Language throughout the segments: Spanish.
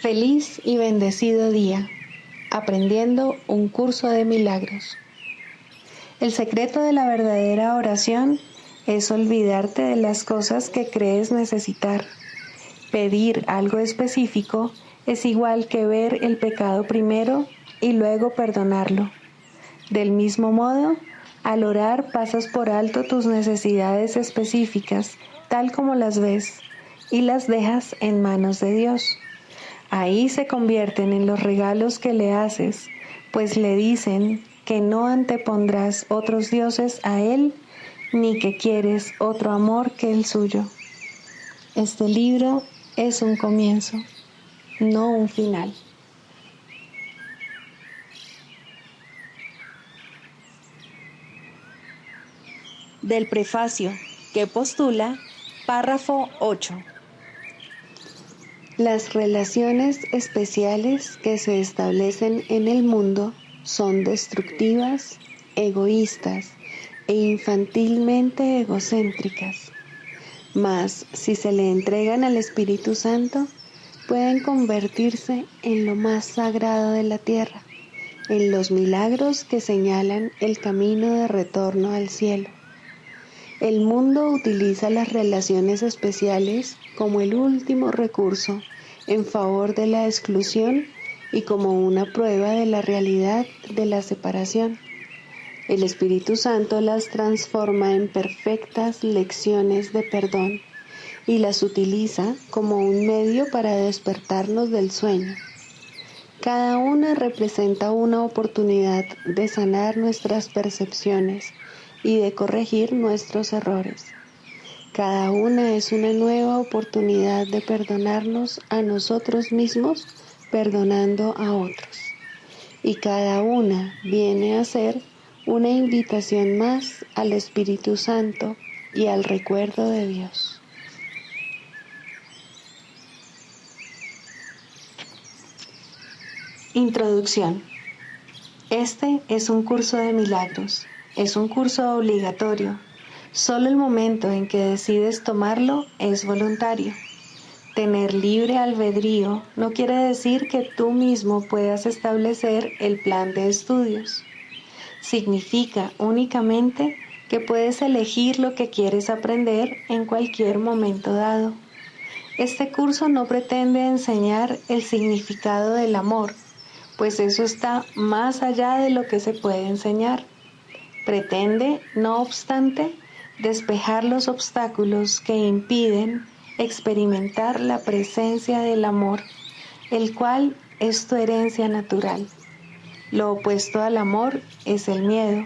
Feliz y bendecido día, aprendiendo un curso de milagros. El secreto de la verdadera oración es olvidarte de las cosas que crees necesitar. Pedir algo específico es igual que ver el pecado primero y luego perdonarlo. Del mismo modo, al orar pasas por alto tus necesidades específicas, tal como las ves, y las dejas en manos de Dios. Ahí se convierten en los regalos que le haces, pues le dicen que no antepondrás otros dioses a Él, ni que quieres otro amor que el suyo. Este libro es un comienzo, no un final. Del prefacio, que postula, párrafo 8. Las relaciones especiales que se establecen en el mundo son destructivas, egoístas e infantilmente egocéntricas. Mas, si se le entregan al Espíritu Santo, pueden convertirse en lo más sagrado de la tierra, en los milagros que señalan el camino de retorno al cielo. El mundo utiliza las relaciones especiales como el último recurso en favor de la exclusión y como una prueba de la realidad de la separación. El Espíritu Santo las transforma en perfectas lecciones de perdón y las utiliza como un medio para despertarnos del sueño. Cada una representa una oportunidad de sanar nuestras percepciones y de corregir nuestros errores. Cada una es una nueva oportunidad de perdonarnos a nosotros mismos, perdonando a otros. Y cada una viene a ser una invitación más al Espíritu Santo y al recuerdo de Dios. Introducción. Este es un curso de milagros. Es un curso obligatorio. Solo el momento en que decides tomarlo es voluntario. Tener libre albedrío no quiere decir que tú mismo puedas establecer el plan de estudios. Significa únicamente que puedes elegir lo que quieres aprender en cualquier momento dado. Este curso no pretende enseñar el significado del amor, pues eso está más allá de lo que se puede enseñar. Pretende, no obstante, despejar los obstáculos que impiden experimentar la presencia del amor, el cual es tu herencia natural. Lo opuesto al amor es el miedo,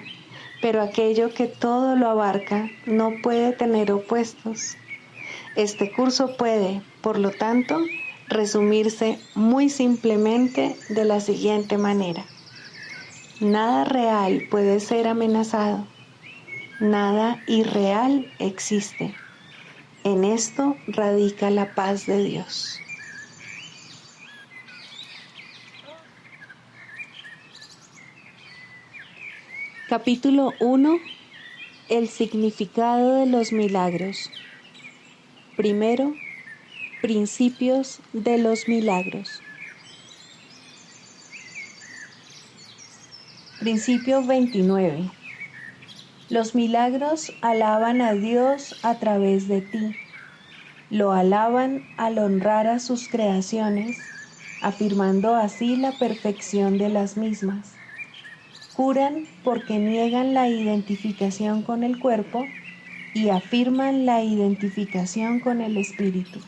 pero aquello que todo lo abarca no puede tener opuestos. Este curso puede, por lo tanto, resumirse muy simplemente de la siguiente manera. Nada real puede ser amenazado. Nada irreal existe. En esto radica la paz de Dios. Capítulo 1. El significado de los milagros. Primero, principios de los milagros. Principio 29. Los milagros alaban a Dios a través de ti. Lo alaban al honrar a sus creaciones, afirmando así la perfección de las mismas. Curan porque niegan la identificación con el cuerpo y afirman la identificación con el espíritu.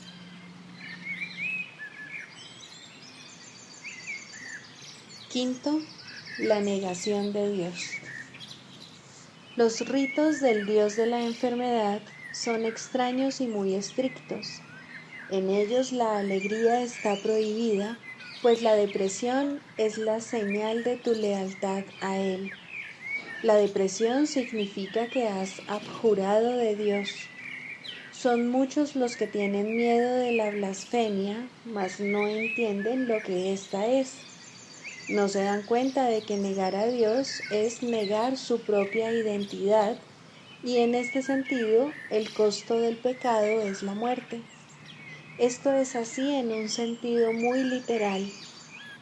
Quinto, la negación de Dios. Los ritos del Dios de la enfermedad son extraños y muy estrictos. En ellos la alegría está prohibida, pues la depresión es la señal de tu lealtad a Él. La depresión significa que has abjurado de Dios. Son muchos los que tienen miedo de la blasfemia, mas no entienden lo que ésta es. No se dan cuenta de que negar a Dios es negar su propia identidad, y en este sentido el costo del pecado es la muerte. Esto es así en un sentido muy literal.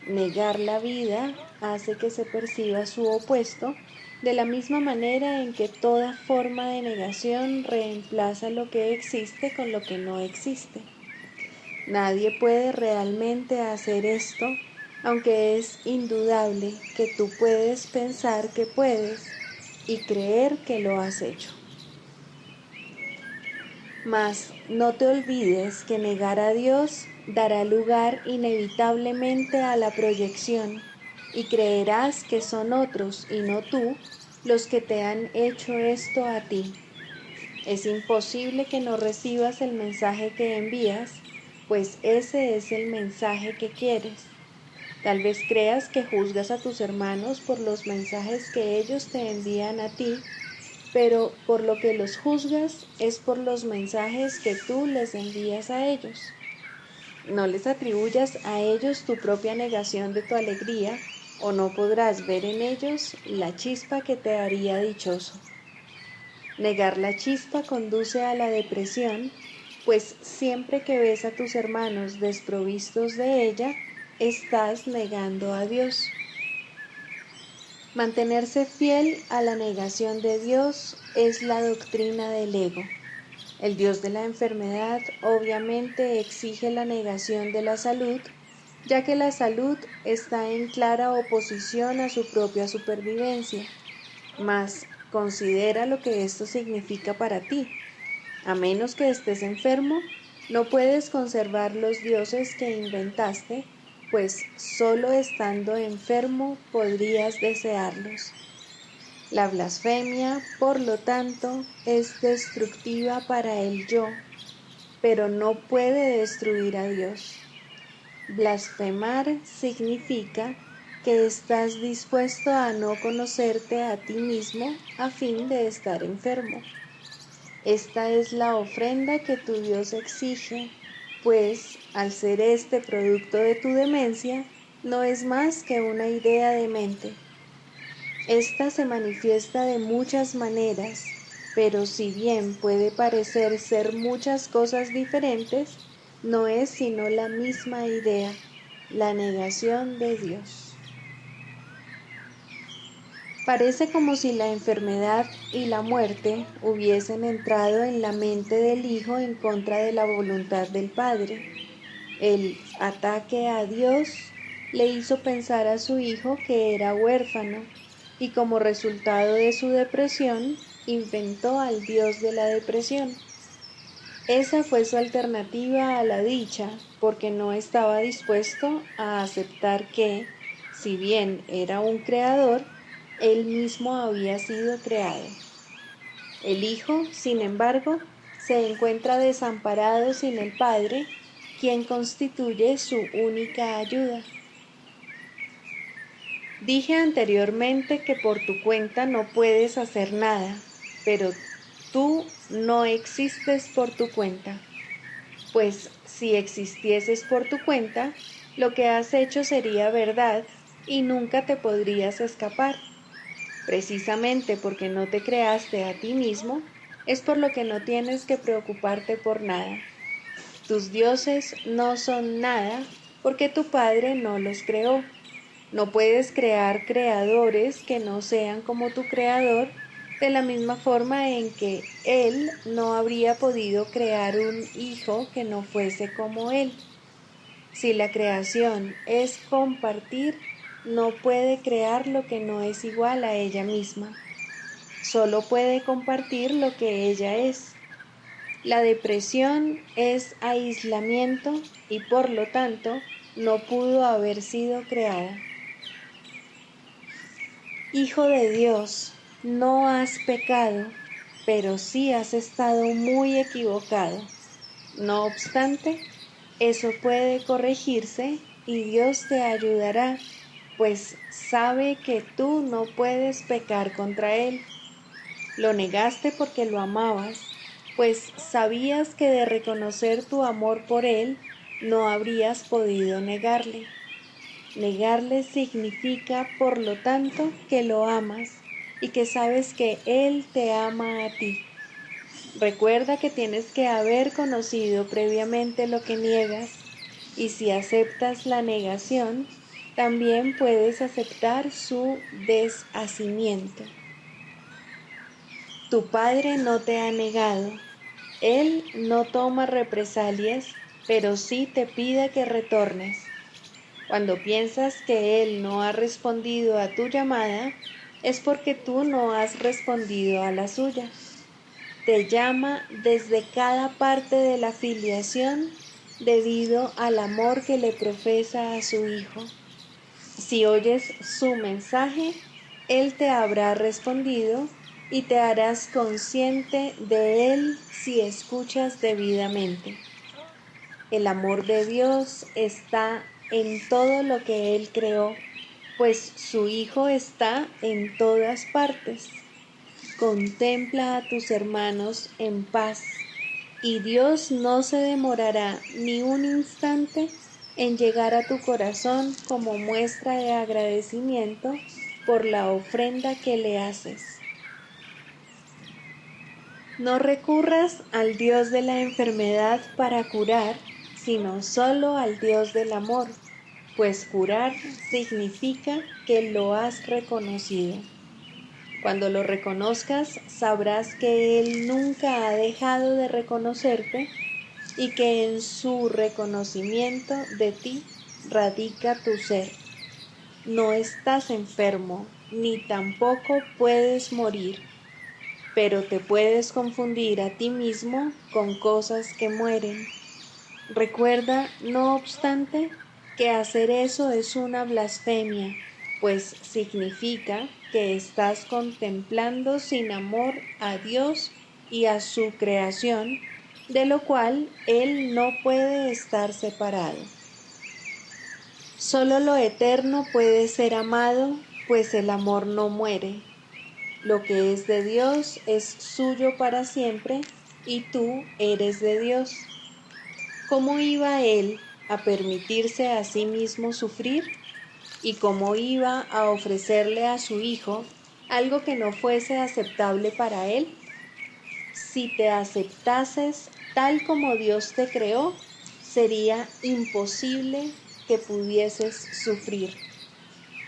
Negar la vida hace que se perciba su opuesto, de la misma manera en que toda forma de negación reemplaza lo que existe con lo que no existe. Nadie puede realmente hacer esto, aunque es indudable que tú puedes pensar que puedes y creer que lo has hecho. Mas no te olvides que negar a Dios dará lugar inevitablemente a la proyección, y creerás que son otros y no tú los que te han hecho esto a ti. Es imposible que no recibas el mensaje que envías, pues ese es el mensaje que quieres. Tal vez creas que juzgas a tus hermanos por los mensajes que ellos te envían a ti, pero por lo que los juzgas es por los mensajes que tú les envías a ellos. No les atribuyas a ellos tu propia negación de tu alegría, o no podrás ver en ellos la chispa que te haría dichoso. Negar la chispa conduce a la depresión, pues siempre que ves a tus hermanos desprovistos de ella, estás negando a Dios. Mantenerse fiel a la negación de Dios es la doctrina del ego. El Dios de la enfermedad obviamente exige la negación de la salud, ya que la salud está en clara oposición a su propia supervivencia. Mas considera lo que esto significa para ti. A menos que estés enfermo, no puedes conservar los dioses que inventaste, pues solo estando enfermo podrías desearlos. La blasfemia, por lo tanto, es destructiva para el yo, pero no puede destruir a Dios. Blasfemar significa que estás dispuesto a no conocerte a ti mismo a fin de estar enfermo. Esta es la ofrenda que tu Dios exige, pues al ser este producto de tu demencia, no es más que una idea de mente. Esta se manifiesta de muchas maneras, pero si bien puede parecer ser muchas cosas diferentes, no es sino la misma idea, la negación de Dios. Parece como si la enfermedad y la muerte hubiesen entrado en la mente del Hijo en contra de la voluntad del Padre. El ataque a Dios le hizo pensar a su hijo que era huérfano, y como resultado de su depresión, inventó al Dios de la depresión. Esa fue su alternativa a la dicha, porque no estaba dispuesto a aceptar que, si bien era un creador, él mismo había sido creado. El Hijo, sin embargo, se encuentra desamparado sin el Padre, quien constituye su única ayuda. Dije anteriormente que por tu cuenta no puedes hacer nada, pero tú no existes por tu cuenta. Pues si existieses por tu cuenta, lo que has hecho sería verdad y nunca te podrías escapar. Precisamente porque no te creaste a ti mismo, es por lo que no tienes que preocuparte por nada. Tus dioses no son nada porque tu Padre no los creó. No puedes crear creadores que no sean como tu creador, de la misma forma en que Él no habría podido crear un hijo que no fuese como Él. Si la creación es compartir, no puede crear lo que no es igual a ella misma. Solo puede compartir lo que ella es. La depresión es aislamiento y por lo tanto no pudo haber sido creada. Hijo de Dios, no has pecado, pero sí has estado muy equivocado. No obstante, eso puede corregirse y Dios te ayudará, pues sabe que tú no puedes pecar contra Él. Lo negaste porque lo amabas, pues sabías que de reconocer tu amor por Él, no habrías podido negarle. Negarle significa, por lo tanto, que lo amas y que sabes que Él te ama a ti. Recuerda que tienes que haber conocido previamente lo que niegas, y si aceptas la negación, también puedes aceptar su deshacimiento. Tu Padre no te ha negado. Él no toma represalias, pero sí te pide que retornes. Cuando piensas que Él no ha respondido a tu llamada, es porque tú no has respondido a la suya. Te llama desde cada parte de la filiación debido al amor que le profesa a su Hijo. Si oyes su mensaje, Él te habrá respondido y te harás consciente de Él si escuchas debidamente. El amor de Dios está en todo lo que Él creó, pues su Hijo está en todas partes. Contempla a tus hermanos en paz, y Dios no se demorará ni un instante en llegar a tu corazón como muestra de agradecimiento por la ofrenda que le haces. No recurras al Dios de la enfermedad para curar, sino solo al Dios del amor, pues curar significa que lo has reconocido. Cuando lo reconozcas, sabrás que Él nunca ha dejado de reconocerte y que en su reconocimiento de ti radica tu ser. No estás enfermo, ni tampoco puedes morir, pero te puedes confundir a ti mismo con cosas que mueren. Recuerda, no obstante, que hacer eso es una blasfemia, pues significa que estás contemplando sin amor a Dios y a su creación, de lo cual Él no puede estar separado. Solo lo eterno puede ser amado, pues el amor no muere. Lo que es de Dios es suyo para siempre, y tú eres de Dios. ¿Cómo iba Él a permitirse a sí mismo sufrir? ¿Y cómo iba a ofrecerle a su Hijo algo que no fuese aceptable para Él? Si te aceptases tal como Dios te creó, sería imposible que pudieses sufrir.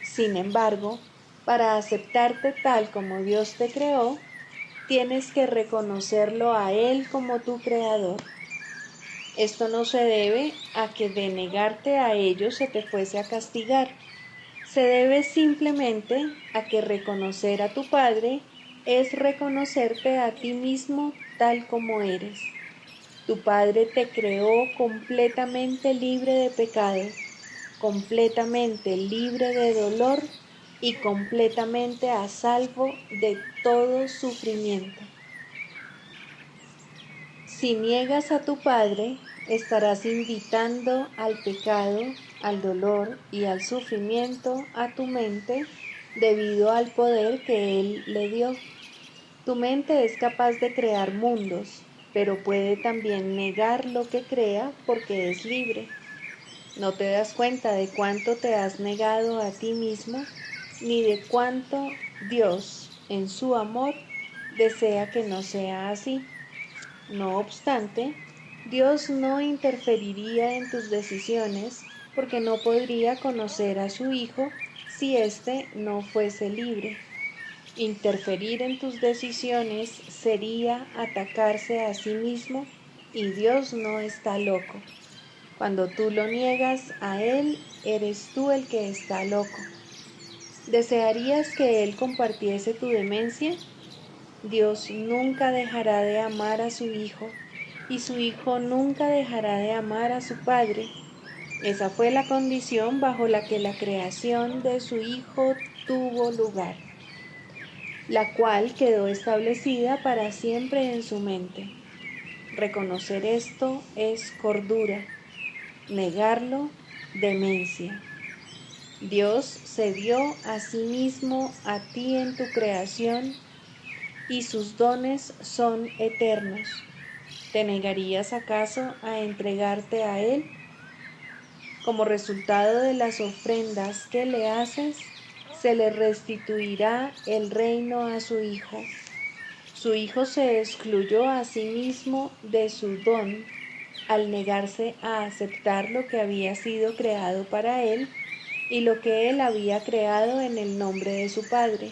Sin embargo, para aceptarte tal como Dios te creó, tienes que reconocerlo a Él como tu creador. Esto no se debe a que de negarte a ellos se te fuese a castigar. Se debe simplemente a que reconocer a tu Padre es reconocerte a ti mismo tal como eres. Tu Padre te creó completamente libre de pecado, completamente libre de dolor y completamente a salvo de todo sufrimiento. Si niegas a tu Padre, estarás invitando al pecado, al dolor y al sufrimiento a tu mente debido al poder que Él le dio. Tu mente es capaz de crear mundos, pero puede también negar lo que crea porque es libre. No te das cuenta de cuánto te has negado a ti mismo, ni de cuánto Dios, en su amor, desea que no sea así. No obstante, Dios no interferiría en tus decisiones porque no podría conocer a su Hijo si éste no fuese libre. Interferir en tus decisiones sería atacarse a sí mismo, y Dios no está loco. Cuando tú lo niegas a Él, eres tú el que está loco. ¿Desearías que Él compartiese tu demencia? Dios nunca dejará de amar a su Hijo, y su Hijo nunca dejará de amar a su Padre. Esa fue la condición bajo la que la creación de su Hijo tuvo lugar, la cual quedó establecida para siempre en su mente. Reconocer esto es cordura, negarlo, demencia. Dios se dio a sí mismo a ti en tu creación, y sus dones son eternos. ¿Te negarías acaso a entregarte a Él? Como resultado de las ofrendas que le haces, se le restituirá el reino a su Hijo. Su hijo se excluyó a sí mismo de su don al negarse a aceptar lo que había sido creado para él y lo que él había creado en el nombre de su Padre.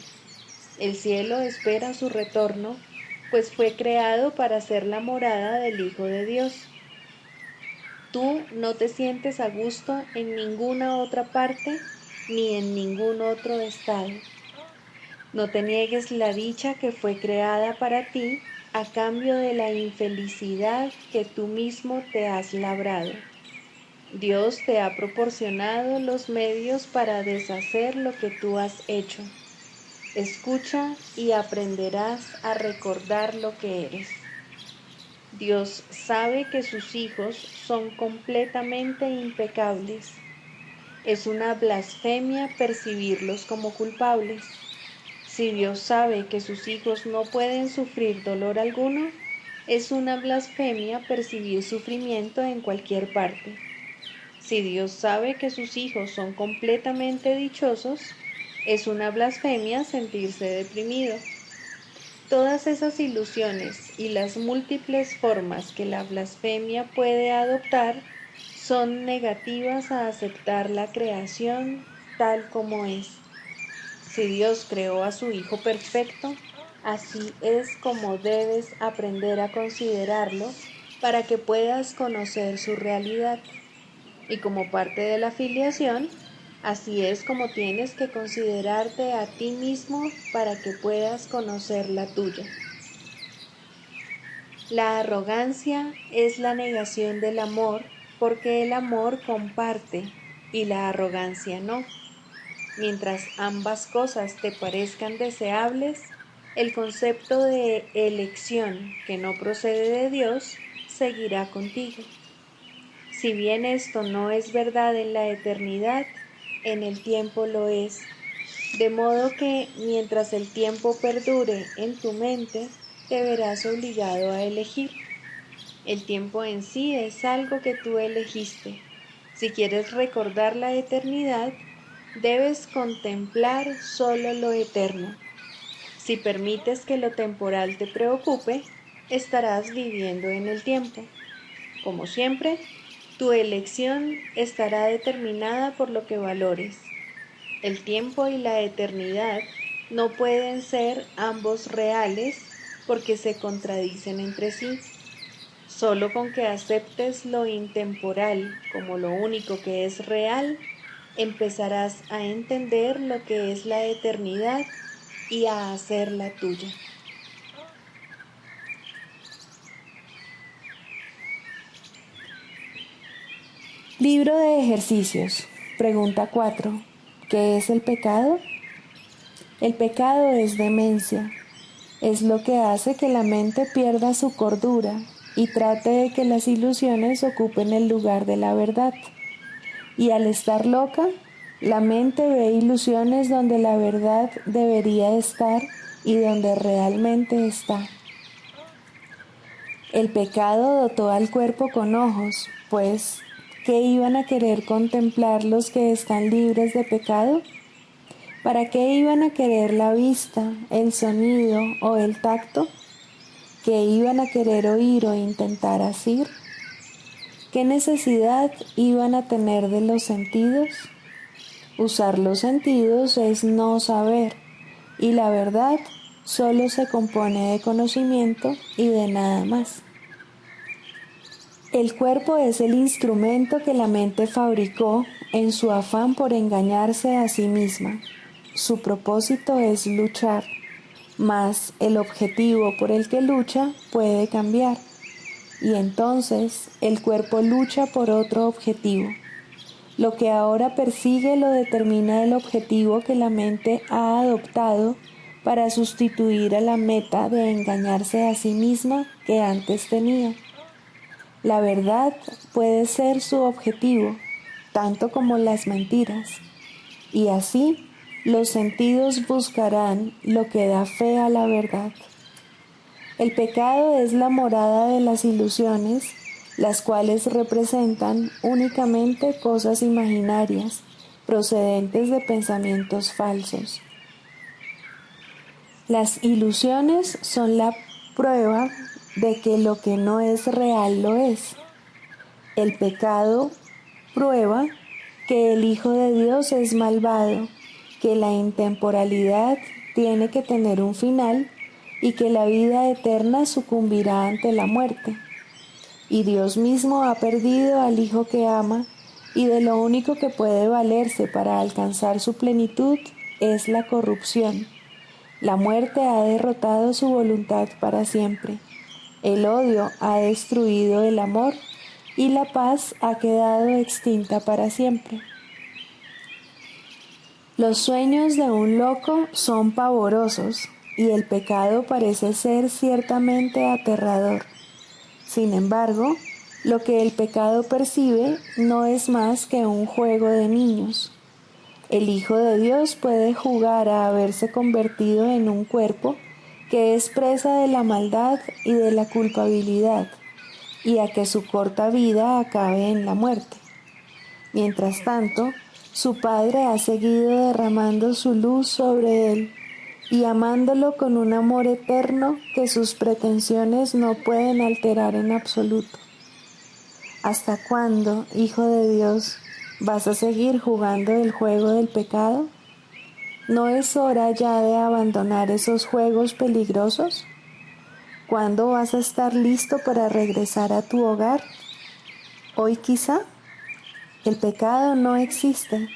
El cielo espera su retorno, pues fue creado para ser la morada del Hijo de Dios. Tú no te sientes a gusto en ninguna otra parte ni en ningún otro estado. No te niegues la dicha que fue creada para ti a cambio de la infelicidad que tú mismo te has labrado. Dios te ha proporcionado los medios para deshacer lo que tú has hecho. Escucha y aprenderás a recordar lo que eres. Dios sabe que sus hijos son completamente impecables. Es una blasfemia percibirlos como culpables. Si Dios sabe que sus hijos no pueden sufrir dolor alguno, es una blasfemia percibir sufrimiento en cualquier parte. Si Dios sabe que sus hijos son completamente dichosos, es una blasfemia sentirse deprimido. Todas esas ilusiones y las múltiples formas que la blasfemia puede adoptar son negativas a aceptar la creación tal como es. Si Dios creó a su Hijo perfecto, así es como debes aprender a considerarlo para que puedas conocer su realidad. Y como parte de la filiación, así es como tienes que considerarte a ti mismo para que puedas conocer la tuya. La arrogancia es la negación del amor porque el amor comparte y la arrogancia no. Mientras ambas cosas te parezcan deseables, el concepto de elección que no procede de Dios seguirá contigo. Si bien esto no es verdad en la eternidad, en el tiempo lo es, de modo que mientras el tiempo perdure en tu mente, te verás obligado a elegir. El tiempo en sí es algo que tú elegiste. Si quieres recordar la eternidad, debes contemplar solo lo eterno. Si permites que lo temporal te preocupe, estarás viviendo en el tiempo. Como siempre, tu elección estará determinada por lo que valores. El tiempo y la eternidad no pueden ser ambos reales porque se contradicen entre sí. Solo con que aceptes lo intemporal como lo único que es real, empezarás a entender lo que es la eternidad y a hacerla tuya. Libro de ejercicios. Pregunta 4. ¿Qué es el pecado? El pecado es demencia. Es lo que hace que la mente pierda su cordura y trate de que las ilusiones ocupen el lugar de la verdad. Y al estar loca, la mente ve ilusiones donde la verdad debería estar y donde realmente está. El pecado dotó al cuerpo con ojos, pues, ¿qué iban a querer contemplar los que están libres de pecado? ¿Para qué iban a querer la vista, el sonido o el tacto? ¿Qué iban a querer oír o intentar asir? ¿Qué necesidad iban a tener de los sentidos? Usar los sentidos es no saber, y la verdad solo se compone de conocimiento y de nada más. El cuerpo es el instrumento que la mente fabricó en su afán por engañarse a sí misma. Su propósito es luchar, mas el objetivo por el que lucha puede cambiar, y entonces el cuerpo lucha por otro objetivo. Lo que ahora persigue lo determina el objetivo que la mente ha adoptado para sustituir a la meta de engañarse a sí misma que antes tenía. La verdad puede ser su objetivo, tanto como las mentiras, y así los sentidos buscarán lo que da fe a la verdad. El pecado es la morada de las ilusiones, las cuales representan únicamente cosas imaginarias, procedentes de pensamientos falsos. Las ilusiones son la prueba de que lo que no es real lo es. El pecado prueba que el Hijo de Dios es malvado, que la intemporalidad tiene que tener un final y que la vida eterna sucumbirá ante la muerte. Y Dios mismo ha perdido al Hijo que ama, y de lo único que puede valerse para alcanzar su plenitud es la corrupción. La muerte ha derrotado su voluntad para siempre. El odio ha destruido el amor y la paz ha quedado extinta para siempre. Los sueños de un loco son pavorosos y el pecado parece ser ciertamente aterrador. Sin embargo, lo que el pecado percibe no es más que un juego de niños. El Hijo de Dios puede jugar a haberse convertido en un cuerpo que es presa de la maldad y de la culpabilidad, y a que su corta vida acabe en la muerte. Mientras tanto, su Padre ha seguido derramando su luz sobre él y amándolo con un amor eterno que sus pretensiones no pueden alterar en absoluto. ¿Hasta cuándo, Hijo de Dios, vas a seguir jugando el juego del pecado? ¿No es hora ya de abandonar esos juegos peligrosos? ¿Cuándo vas a estar listo para regresar a tu hogar? ¿Hoy quizá? El pecado no existe.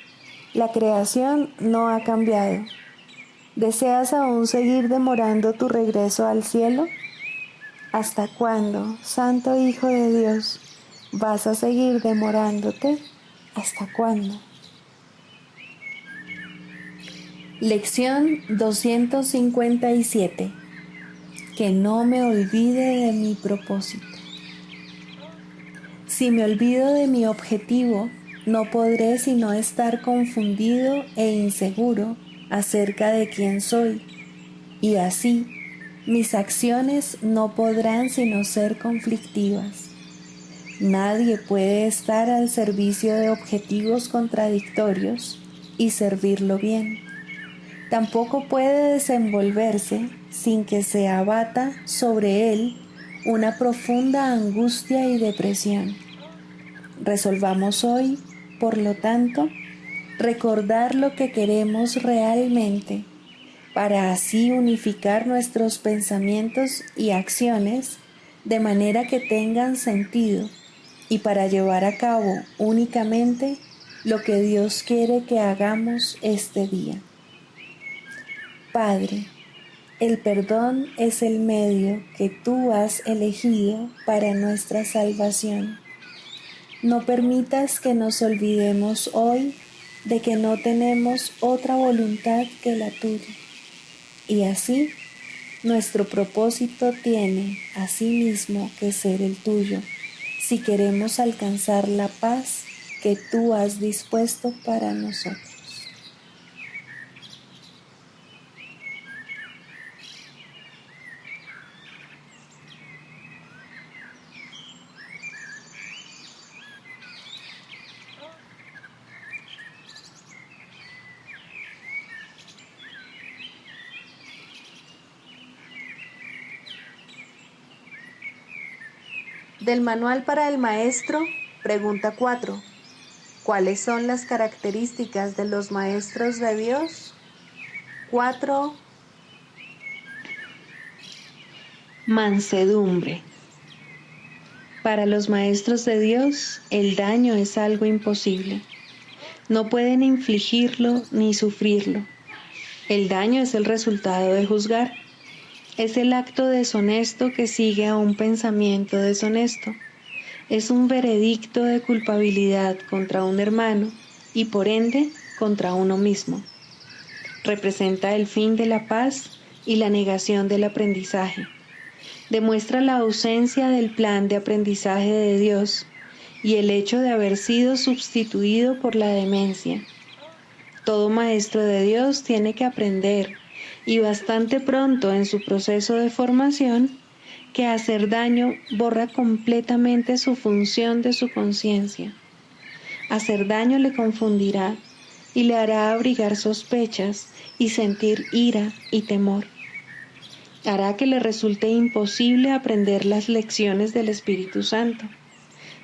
La creación no ha cambiado. ¿Deseas aún seguir demorando tu regreso al cielo? ¿Hasta cuándo, Santo Hijo de Dios, vas a seguir demorándote? ¿Hasta cuándo? Lección 257. Que no me olvide de mi propósito. Si me olvido de mi objetivo, no podré sino estar confundido e inseguro acerca de quién soy, y así mis acciones no podrán sino ser conflictivas. Nadie puede estar al servicio de objetivos contradictorios y servirlo bien. Tampoco puede desenvolverse sin que se abata sobre él una profunda angustia y depresión. Resolvamos hoy, por lo tanto, recordar lo que queremos realmente, para así unificar nuestros pensamientos y acciones de manera que tengan sentido y para llevar a cabo únicamente lo que Dios quiere que hagamos este día. Padre, el perdón es el medio que tú has elegido para nuestra salvación. No permitas que nos olvidemos hoy de que no tenemos otra voluntad que la tuya. Y así, nuestro propósito tiene asimismo que ser el tuyo, si queremos alcanzar la paz que tú has dispuesto para nosotros. Del Manual para el Maestro, pregunta 4. ¿Cuáles son las características de los maestros de Dios? 4. Mansedumbre. Para los maestros de Dios, el daño es algo imposible. No pueden infligirlo ni sufrirlo. El daño es el resultado de juzgar. Es el acto deshonesto que sigue a un pensamiento deshonesto. Es un veredicto de culpabilidad contra un hermano y por ende contra uno mismo. Representa el fin de la paz y la negación del aprendizaje. Demuestra la ausencia del plan de aprendizaje de Dios y el hecho de haber sido sustituido por la demencia. Todo maestro de Dios tiene que aprender, y bastante pronto en su proceso de formación, que hacer daño borra completamente su función de su conciencia. Hacer daño le confundirá y le hará abrigar sospechas y sentir ira y temor. Hará que le resulte imposible aprender las lecciones del Espíritu Santo.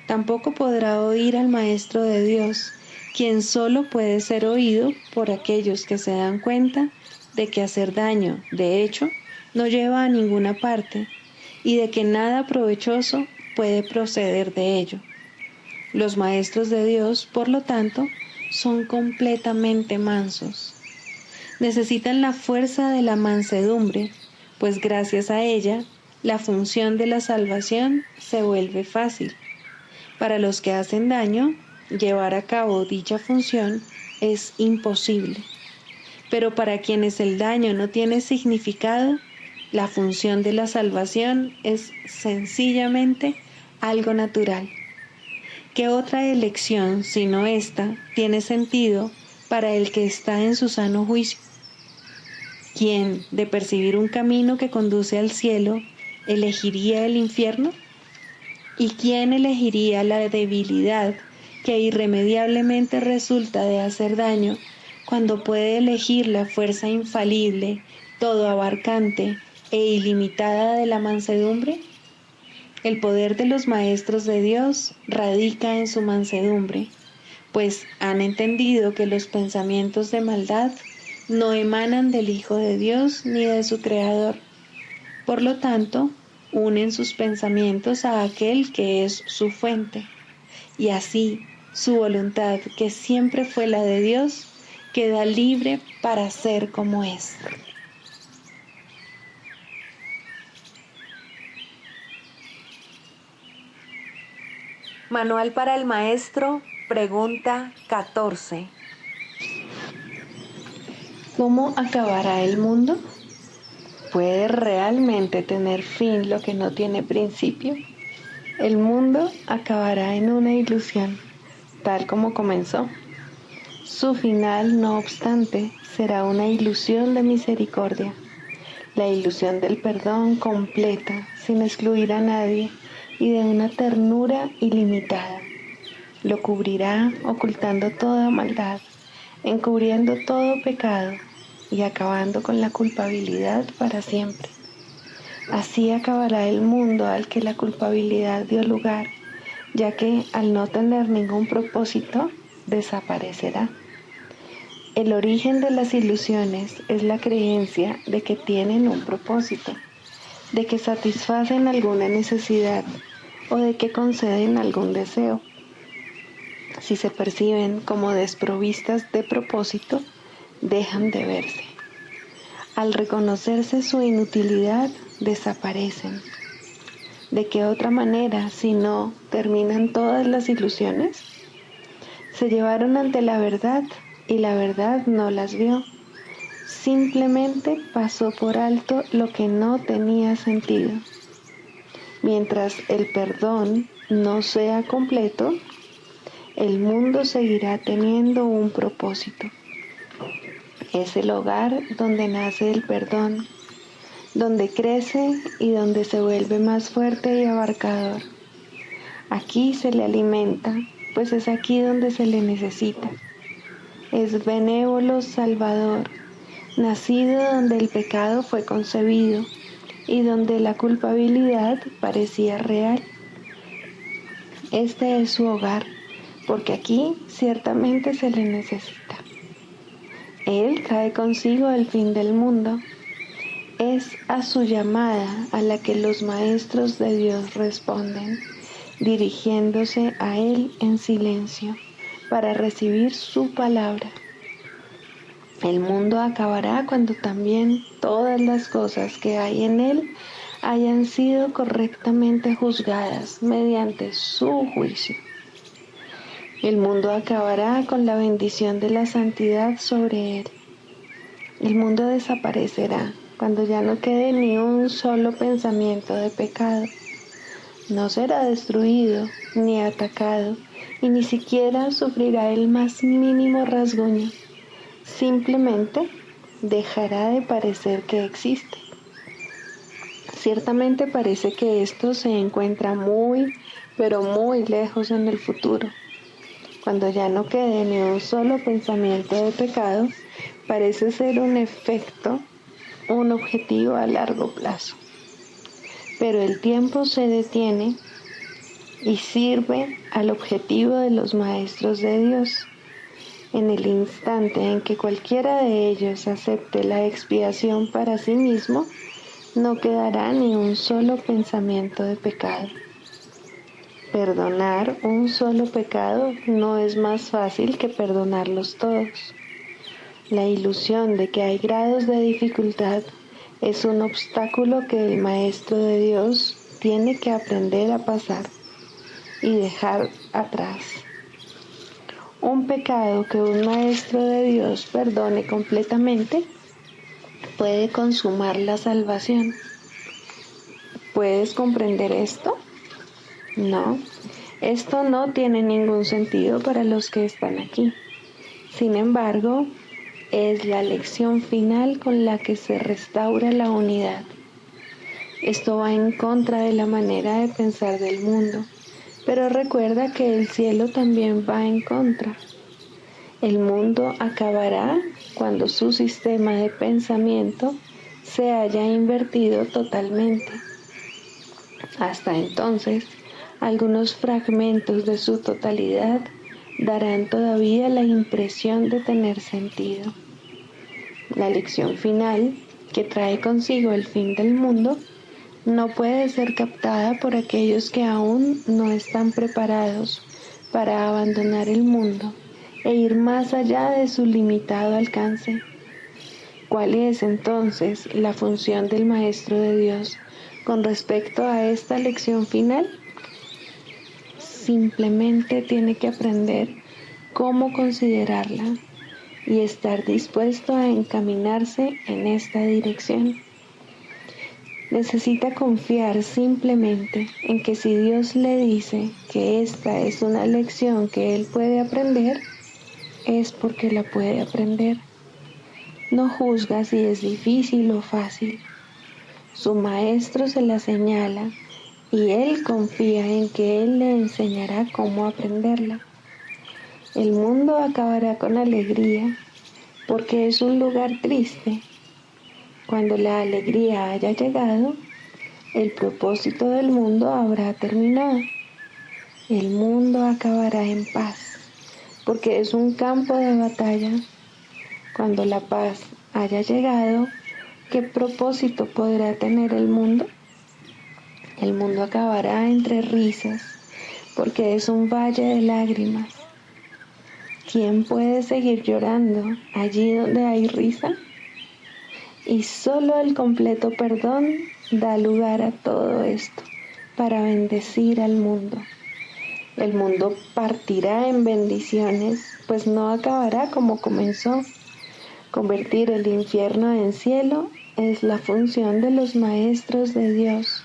Tampoco podrá oír al Maestro de Dios, quien solo puede ser oído por aquellos que se dan cuenta de que hacer daño, de hecho, no lleva a ninguna parte y de que nada provechoso puede proceder de ello. Los maestros de Dios, por lo tanto, son completamente mansos. Necesitan la fuerza de la mansedumbre, pues gracias a ella, la función de la salvación se vuelve fácil. Para los que hacen daño, llevar a cabo dicha función es imposible. Pero para quienes el daño no tiene significado, la función de la salvación es sencillamente algo natural. ¿Qué otra elección, sino esta, tiene sentido para el que está en su sano juicio? ¿Quién, de percibir un camino que conduce al cielo, elegiría el infierno? ¿Y quién elegiría la debilidad que irremediablemente resulta de hacer daño cuando puede elegir la fuerza infalible, todo abarcante e ilimitada de la mansedumbre? El poder de los maestros de Dios radica en su mansedumbre, pues han entendido que los pensamientos de maldad no emanan del Hijo de Dios ni de su Creador. Por lo tanto, unen sus pensamientos a aquel que es su fuente, y así su voluntad, que siempre fue la de Dios, queda libre para ser como es. Manual para el Maestro, pregunta 14. ¿Cómo acabará el mundo? ¿Puede realmente tener fin lo que no tiene principio? El mundo acabará en una ilusión, tal como comenzó. Su final, no obstante, será una ilusión de misericordia, la ilusión del perdón completa, sin excluir a nadie, y de una ternura ilimitada. Lo cubrirá ocultando toda maldad, encubriendo todo pecado y acabando con la culpabilidad para siempre. Así acabará el mundo al que la culpabilidad dio lugar, ya que al no tener ningún propósito, desaparecerá. El origen de las ilusiones es la creencia de que tienen un propósito, de que satisfacen alguna necesidad o de que conceden algún deseo. Si se perciben como desprovistas de propósito, dejan de verse. Al reconocerse su inutilidad, desaparecen. ¿De qué otra manera, si no, terminan todas las ilusiones? Se llevaron ante la verdad y la verdad no las vio. Simplemente pasó por alto lo que no tenía sentido. Mientras el perdón no sea completo, el mundo seguirá teniendo un propósito. Es el hogar donde nace el perdón, donde crece y donde se vuelve más fuerte y abarcador. Aquí se le alimenta, pues es aquí donde se le necesita. Es benévolo Salvador, nacido donde el pecado fue concebido y donde la culpabilidad parecía real. Este es su hogar, porque aquí ciertamente se le necesita. Él trae consigo el fin del mundo. Es a su llamada a la que los maestros de Dios responden, dirigiéndose a Él en silencio para recibir su palabra. El mundo acabará cuando también todas las cosas que hay en él hayan sido correctamente juzgadas mediante su juicio. El mundo acabará con la bendición de la santidad sobre él. El mundo desaparecerá cuando ya no quede ni un solo pensamiento de pecado. No será destruido ni atacado y ni siquiera sufrirá el más mínimo rasguño. Simplemente dejará de parecer que existe. Ciertamente parece que esto se encuentra muy, pero muy lejos en el futuro. Cuando ya no quede ni un solo pensamiento de pecado, parece ser un efecto un objetivo a largo plazo. Pero el tiempo se detiene y sirve al objetivo de los maestros de Dios. En el instante en que cualquiera de ellos acepte la expiación para sí mismo, no quedará ni un solo pensamiento de pecado. Perdonar un solo pecado no es más fácil que perdonarlos todos. La ilusión de que hay grados de dificultad es un obstáculo que el Maestro de Dios tiene que aprender a pasar y dejar atrás. Un pecado que un Maestro de Dios perdone completamente puede consumar la salvación. ¿Puedes comprender esto? No, esto no tiene ningún sentido para los que están aquí. Sin embargo, es la lección final con la que se restaura la unidad. Esto va en contra de la manera de pensar del mundo, pero recuerda que el cielo también va en contra. El mundo acabará cuando su sistema de pensamiento se haya invertido totalmente. Hasta entonces, algunos fragmentos de su totalidad darán todavía la impresión de tener sentido. La lección final, que trae consigo el fin del mundo, no puede ser captada por aquellos que aún no están preparados para abandonar el mundo e ir más allá de su limitado alcance. ¿Cuál es entonces la función del Maestro de Dios con respecto a esta lección final? Simplemente tiene que aprender cómo considerarla y estar dispuesto a encaminarse en esta dirección. Necesita confiar simplemente en que si Dios le dice que esta es una lección que él puede aprender, es porque la puede aprender. No juzga si es difícil o fácil. Su maestro se la señala y él confía en que él le enseñará cómo aprenderla. El mundo acabará con alegría porque es un lugar triste. Cuando la alegría haya llegado, el propósito del mundo habrá terminado. El mundo acabará en paz, porque es un campo de batalla. Cuando la paz haya llegado, ¿qué propósito podrá tener el mundo? El mundo acabará entre risas, porque es un valle de lágrimas. ¿Quién puede seguir llorando allí donde hay risa? Y solo el completo perdón da lugar a todo esto para bendecir al mundo. El mundo partirá en bendiciones, pues no acabará como comenzó. Convertir el infierno en cielo es la función de los maestros de Dios,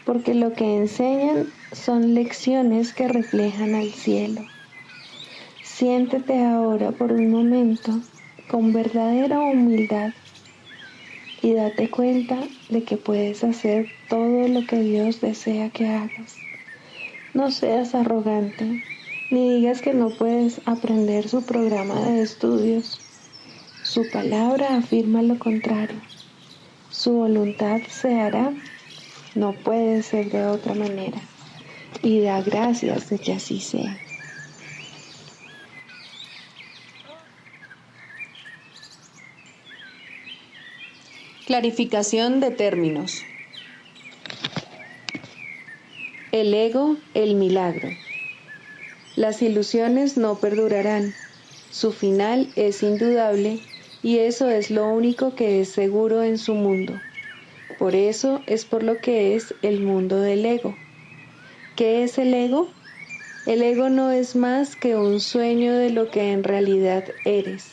porque lo que enseñan son lecciones que reflejan al cielo. Siéntete ahora por un momento con verdadera humildad y date cuenta de que puedes hacer todo lo que Dios desea que hagas. No seas arrogante, ni digas que no puedes aprender su programa de estudios. Su palabra afirma lo contrario. Su voluntad se hará, no puede ser de otra manera. Y da gracias de que así sea. Clarificación de términos. El ego, el milagro. Las ilusiones no perdurarán. Su final es indudable y eso es lo único que es seguro en su mundo. Por eso es por lo que es el mundo del ego. ¿Qué es el ego? El ego no es más que un sueño de lo que en realidad eres.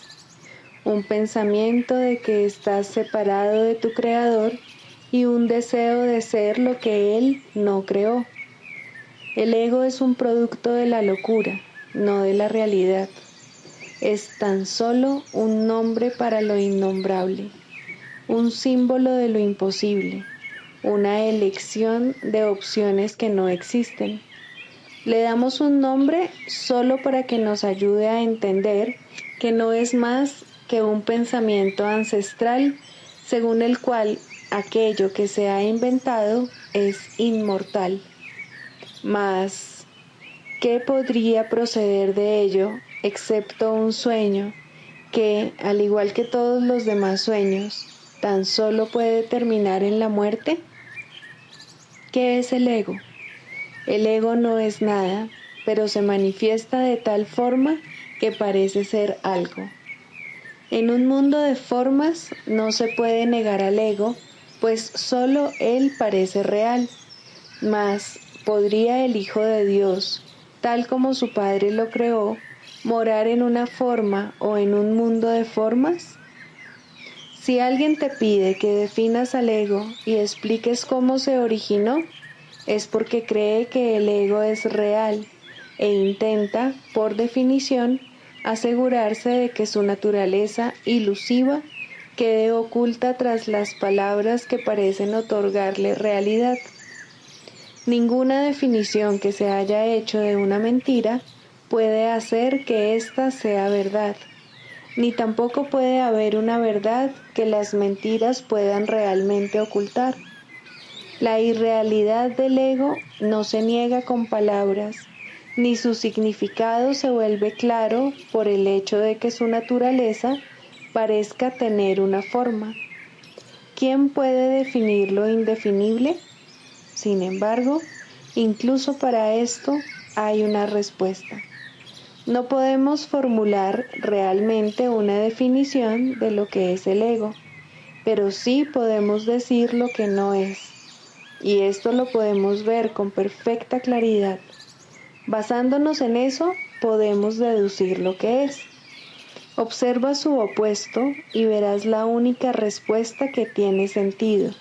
Un pensamiento de que estás separado de tu creador y un deseo de ser lo que él no creó. El ego es un producto de la locura, no de la realidad. Es tan solo un nombre para lo innombrable, un símbolo de lo imposible, una elección de opciones que no existen. Le damos un nombre solo para que nos ayude a entender que no es más que un pensamiento ancestral según el cual aquello que se ha inventado es inmortal. Mas, ¿qué podría proceder de ello excepto un sueño que, al igual que todos los demás sueños, tan solo puede terminar en la muerte? ¿Qué es el ego? El ego no es nada, pero se manifiesta de tal forma que parece ser algo. En un mundo de formas no se puede negar al ego, pues solo él parece real. Mas, ¿podría el Hijo de Dios, tal como su Padre lo creó, morar en una forma o en un mundo de formas? Si alguien te pide que definas al ego y expliques cómo se originó, es porque cree que el ego es real e intenta, por definición, asegurarse de que su naturaleza ilusiva quede oculta tras las palabras que parecen otorgarle realidad. Ninguna definición que se haya hecho de una mentira puede hacer que ésta sea verdad, ni tampoco puede haber una verdad que las mentiras puedan realmente ocultar. La irrealidad del ego no se niega con palabras, ni su significado se vuelve claro por el hecho de que su naturaleza parezca tener una forma. ¿Quién puede definir lo indefinible? Sin embargo, incluso para esto hay una respuesta. No podemos formular realmente una definición de lo que es el ego, pero sí podemos decir lo que no es. Y esto lo podemos ver con perfecta claridad. Basándonos en eso, podemos deducir lo que es. Observa su opuesto y verás la única respuesta que tiene sentido.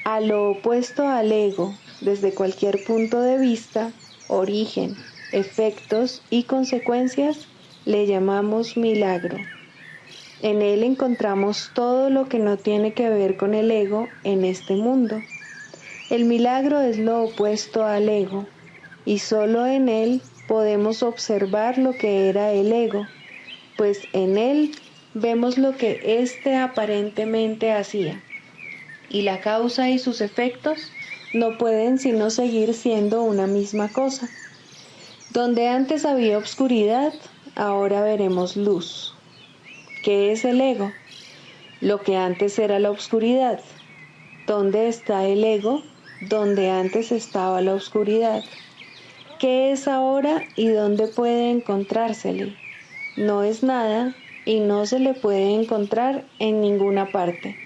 A lo opuesto al ego, desde cualquier punto de vista, origen, efectos y consecuencias, le llamamos milagro. En él encontramos todo lo que no tiene que ver con el ego en este mundo. El milagro es lo opuesto al ego, y solo en él podemos observar lo que era el ego, pues en él vemos lo que éste aparentemente hacía, y la causa y sus efectos no pueden sino seguir siendo una misma cosa. Donde antes había obscuridad, ahora veremos luz. ¿Qué es el ego? Lo que antes era la obscuridad. ¿Dónde está el ego? Donde antes estaba la oscuridad. ¿Qué es ahora y dónde puede encontrársele? No es nada y no se le puede encontrar en ninguna parte.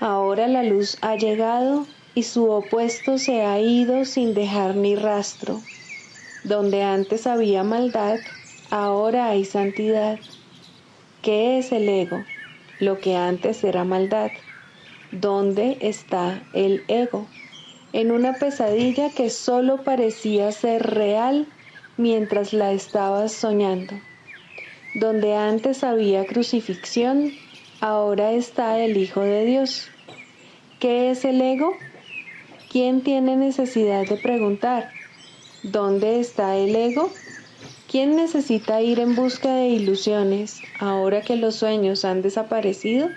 Ahora la luz ha llegado y su opuesto se ha ido sin dejar ni rastro. Donde antes había maldad, ahora hay santidad. ¿Qué es el ego? Lo que antes era maldad. ¿Dónde está el ego? En una pesadilla que solo parecía ser real mientras la estabas soñando. Donde antes había crucifixión, ahora está el Hijo de Dios. ¿Qué es el ego? ¿Quién tiene necesidad de preguntar? ¿Dónde está el ego? ¿Quién necesita ir en busca de ilusiones ahora que los sueños han desaparecido?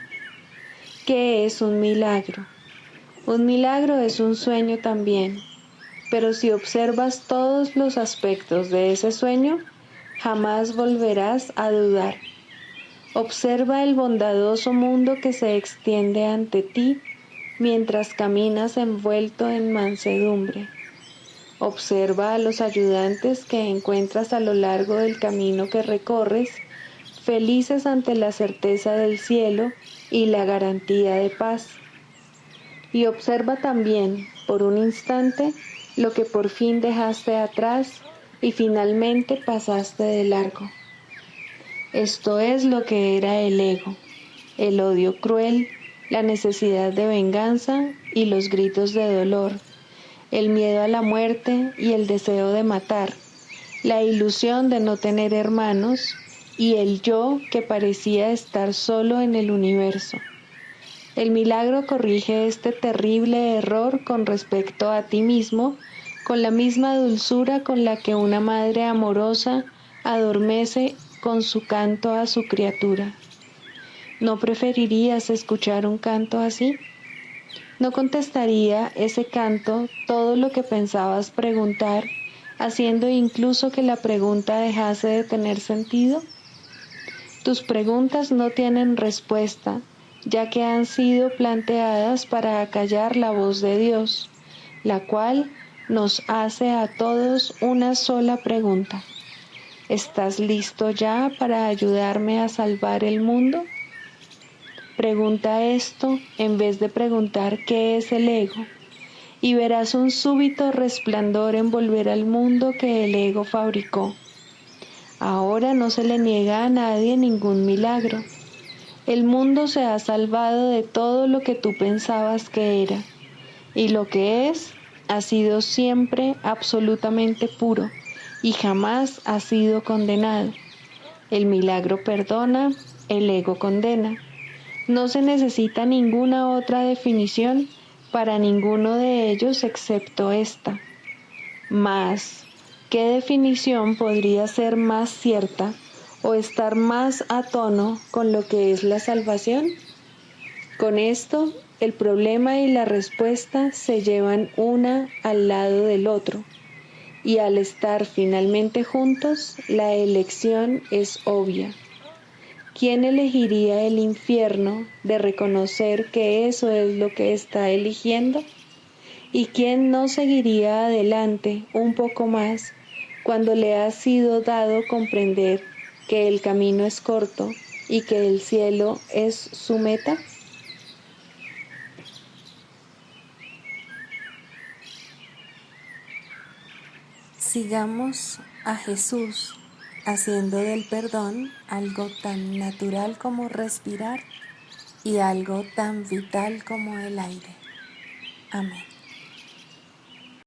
¿Qué es un milagro? Un milagro es un sueño también, pero si observas todos los aspectos de ese sueño, jamás volverás a dudar. Observa el bondadoso mundo que se extiende ante ti mientras caminas envuelto en mansedumbre. Observa a los ayudantes que encuentras a lo largo del camino que recorres, felices ante la certeza del cielo y la garantía de paz. Y observa también, por un instante, lo que por fin dejaste atrás y finalmente pasaste de largo. Esto es lo que era el ego, el odio cruel, la necesidad de venganza y los gritos de dolor, el miedo a la muerte y el deseo de matar, la ilusión de no tener hermanos y el yo que parecía estar solo en el universo. El milagro corrige este terrible error con respecto a ti mismo, con la misma dulzura con la que una madre amorosa adormece con su canto a su criatura. ¿No preferirías escuchar un canto así? ¿No contestaría ese canto todo lo que pensabas preguntar, haciendo incluso que la pregunta dejase de tener sentido? Tus preguntas no tienen respuesta, ya que han sido planteadas para acallar la voz de Dios, la cual nos hace a todos una sola pregunta. ¿Estás listo ya para ayudarme a salvar el mundo? Pregunta esto en vez de preguntar qué es el ego, y verás un súbito resplandor envolver al mundo que el ego fabricó. Ahora no se le niega a nadie ningún milagro. El mundo se ha salvado de todo lo que tú pensabas que era, y lo que es ha sido siempre absolutamente puro y jamás ha sido condenado. El milagro perdona, el ego condena. No se necesita ninguna otra definición para ninguno de ellos excepto esta. Mas, ¿qué definición podría ser más cierta o estar más a tono con lo que es la salvación? Con esto, el problema y la respuesta se llevan una al lado del otro, y al estar finalmente juntos, la elección es obvia. ¿Quién elegiría el infierno de reconocer que eso es lo que está eligiendo? ¿Y quién no seguiría adelante un poco más cuando le ha sido dado comprender que el camino es corto y que el cielo es su meta? Sigamos a Jesús haciendo del perdón algo tan natural como respirar y algo tan vital como el aire. Amén.